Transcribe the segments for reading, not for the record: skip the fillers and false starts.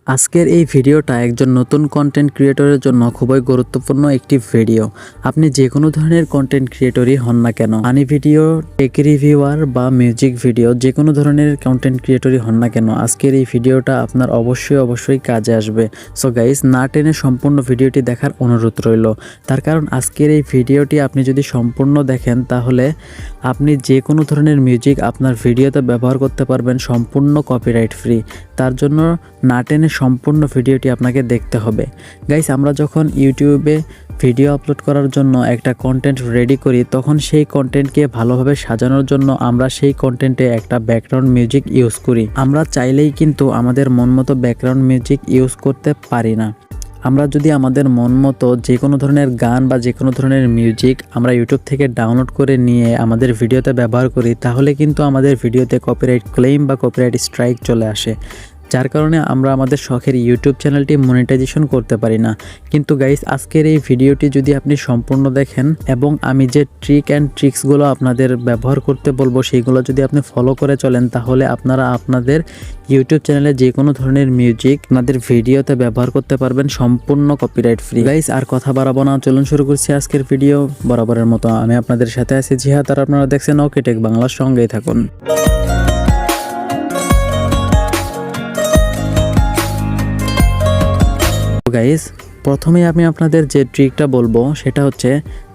আজকের এই ভিডিওটা একজন নতুন কন্টেন্ট ক্রিয়েটরের জন্য খুবই গুরুত্বপূর্ণ একটি ভিডিও। আপনি যে কোনো ধরনের কন্টেন্ট ক্রিয়েটরই হন না কেন, ফানি ভিডিও, টেক রিভিউয়ার বা মিউজিক ভিডিও, যে কোনো ধরনের কন্টেন্ট ক্রিয়েটরই হন না কেন, আজকের এই ভিডিওটা আপনার অবশ্যই কাজে আসবে। সো গাইস, না টেনে সম্পূর্ণ ভিডিওটি দেখার অনুরোধ রইল। তার কারণ আজকের এই ভিডিওটি আপনি যদি সম্পূর্ণ দেখেন তাহলে আপনি যে কোনো ধরনের মিউজিক আপনার ভিডিওতে ব্যবহার করতে পারবেন সম্পূর্ণ কপিরাইট ফ্রি। তার জন্য না টেনে সম্পূর্ণ ভিডিওটি আপনাকে দেখতে হবে। গাইস, আমরা যখন ইউটিউবে ভিডিও আপলোড করার জন্য একটা কন্টেন্ট রেডি করি, তখন সেই কন্টেন্টকে ভালোভাবে সাজানোর জন্য আমরা সেই কন্টেন্টে একটা ব্যাকগ্রাউন্ড মিউজিক ইউজ করি। আমরা চাইলেই কিন্তু আমাদের মন মতো ব্যাকগ্রাউন্ড মিউজিক ইউজ করতে পারি না। আমরা যদি আমাদের মন মতো যে কোনো ধরনের গান বা যে কোনো ধরনের মিউজিক আমরা ইউটিউব থেকে ডাউনলোড করে নিয়ে আমাদের ভিডিওতে ব্যবহার করি, তাহলে কিন্তু আমাদের ভিডিওতে কপিরাইট ক্লেম বা কপিরাইট স্ট্রাইক চলে আসে, যার কারণে আমরা আমাদের শখের ইউটিউব চ্যানেলটি মনিটাইজেশন করতে পারি না। কিন্তু গাইস, আজকের এই ভিডিওটি যদি আপনি সম্পূর্ণ দেখেন এবং আমি যে ট্রিক অ্যান্ড ট্রিক্সগুলো আপনাদের ব্যবহার করতে বলবো সেইগুলো যদি আপনি ফলো করে চলেন, তাহলে আপনারা আপনাদের ইউটিউব চ্যানেলে যে কোনো ধরনের মিউজিক আপনাদের ভিডিওতে ব্যবহার করতে পারবেন সম্পূর্ণ কপিরাইট ফ্রি। গাইস, আর কথা বাড়াবো না, চলুন শুরু করছি আজকের ভিডিও। বরাবরের মতো আমি আপনাদের সাথে আছি জিহাদ, আর আপনারা দেখছেন ওকে টেক বাংলার সঙ্গেই থাকুন। গাইস, প্রথমেই আমি আপনাদের যে ট্রিকটা বলবো সেটা হচ্ছে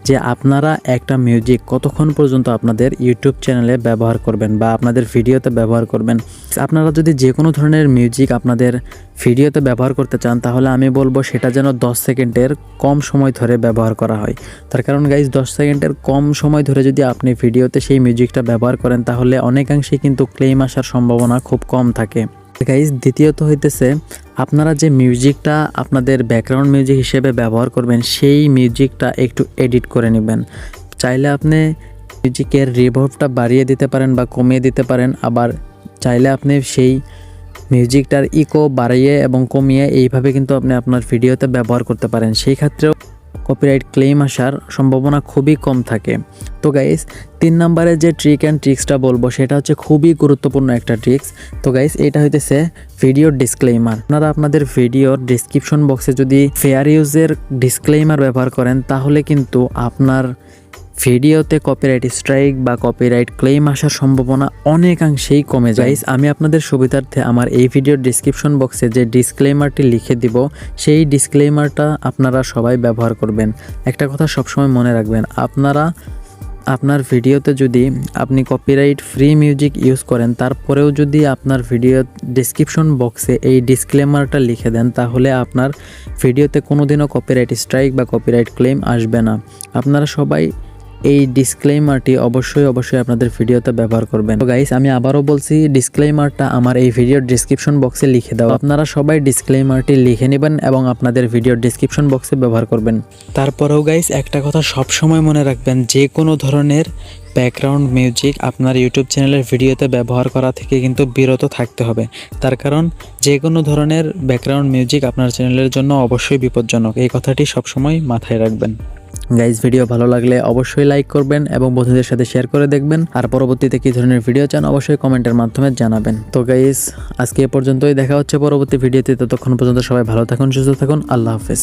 যে আপনারা একটা মিউজিক কতক্ষণ পর্যন্ত আপনাদের ইউটিউব চ্যানেলে ব্যবহার করবেন বা আপনাদের ভিডিওতে ব্যবহার করবেন। আপনারা যদি যে কোনো ধরনের মিউজিক আপনাদের ভিডিওতে ব্যবহার করতে চান, তাহলে আমি বলবো সেটা যেন 10 সেকেন্ডের কম সময় ধরে ব্যবহার করা হয়। তার কারণ গাইস, 10 সেকেন্ডের কম সময় ধরে যদি আপনি ভিডিওতে সেই মিউজিকটা ব্যবহার করেন, তাহলে অনেকাংশেই কিন্তু ক্লেম আসার সম্ভাবনা খুব কম থাকে। গাইস, দ্বিতীয়ত হইতেছে আপনারা যে মিউজিকটা আপনাদের ব্যাকগ্রাউন্ড মিউজিক হিসেবে ব্যবহার করবেন, সেই মিউজিকটা একটু এডিট করে নেবেন। চাইলে আপনি মিউজিকের রিভার্বটা বাড়িয়ে দিতে পারেন বা কমিয়ে দিতে পারেন, আবার চাইলে আপনি সেই মিউজিকটার ইকো বাড়িয়ে এবং কমিয়ে এইভাবে কিন্তু আপনি আপনার ভিডিওতে ব্যবহার করতে পারেন। সেই ক্ষেত্রেও কপিরাইট ক্লেম আসার সম্ভাবনা খুবই কম থাকে। তো গাইস, 3 নম্বরে যে ট্রিক অ্যান্ড ট্রিক্সটা বলবো সেটা হচ্ছে খুবই গুরুত্বপূর্ণ একটা ট্রিক্স। তো গাইস, এটা হইতেছে ভিডিওর ডিসক্লেইমার। আপনারা আপনাদের ভিডিওর ডেসক্রিপশন বক্সে যদি ফেয়ার ইউজের ডিসক্লেইমার ব্যবহার করেন, তাহলে কিন্তু আপনার ভিডিওতে কপিরাইট স্ট্রাইক বা কপিরাইট ক্লেম আসার সম্ভাবনা অনেকাংশেই কমে যায়। গাইস, আমি আপনাদের সুবিধার্থে আমার এই ভিডিওর ডেসক্রিপশন বক্সে যে ডিসক্লেইমারটি লিখে দিব, সেই ডিসক্লেইমারটা আপনারা সবাই ব্যবহার করবেন। একটা কথা সবসময় মনে রাখবেন, আপনার ভিডিওতে যদি আপনি কপিরাইট ফ্রি মিউজিক ইউজ করেন, তারপরেও যদি আপনার ভিডিও ডেসক্রিপশন বক্সে এই ডিসক্লেমারটা লিখে দেন, তাহলে আপনার ভিডিওতে কোনোদিনও কপিরাইট স্ট্রাইক বা কপিরাইট ক্লেম আসবে না। আপনারা সবাই এই ডিসক্লেইমারটি অবশ্যই আপনাদের ভিডিওতে ব্যবহার করবেন। তো গাইস, আমি আবারও বলছি, ডিসক্লেইমারটা আমার এই ভিডিওর ডেসক্রিপশন বক্সে লিখে দাও। আপনারা সবাই ডিসক্লেইমারটি লিখে নেবেন এবং আপনাদের ভিডিওর ডেসক্রিপশন বক্সে ব্যবহার করবেন। তারপরেও গাইস, একটা কথা সব সময় মনে রাখবেন, যে কোনো ধরনের ব্যাকগ্রাউন্ড মিউজিক আপনার ইউটিউব চ্যানেলের ভিডিওতে ব্যবহার করা থেকে কিন্তু বিরত থাকতে হবে। তার কারণ যে কোনো ধরনের ব্যাকগ্রাউন্ড মিউজিক আপনার চ্যানেলের জন্য অবশ্যই বিপজ্জনক। এই কথাটি সবসময় মাথায় রাখবেন। গাইস, ভিডিও ভালো লাগলে অবশ্যই লাইক করবেন এবং বন্ধুদের সাথে শেয়ার করে দেখবেন। আর পরবর্তীতে কী ধরনের ভিডিও চান অবশ্যই কমেন্টের মাধ্যমে জানাবেন। তো গাইস, আজকে এ পর্যন্তই, দেখা হচ্ছে পরবর্তী ভিডিওতে। ততক্ষণ পর্যন্ত সবাই ভালো থাকুন, সুস্থ থাকুন। আল্লাহ হাফেজ।